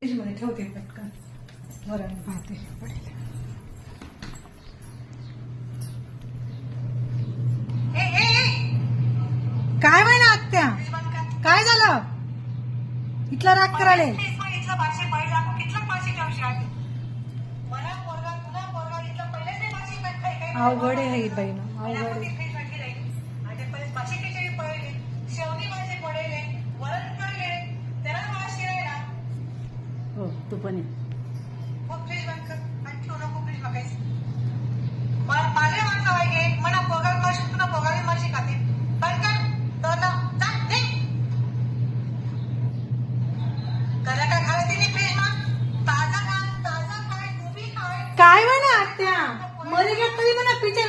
मध्ये ठेवते पटकन वरण पाहते पडेल. काय माहिती आत्या काय झालं इथला राग कराले अवघड आहे बाई ना अवघड हो तू पण ये. काय म्हणा आत्या मरे गेट तरी म्हणा पिचे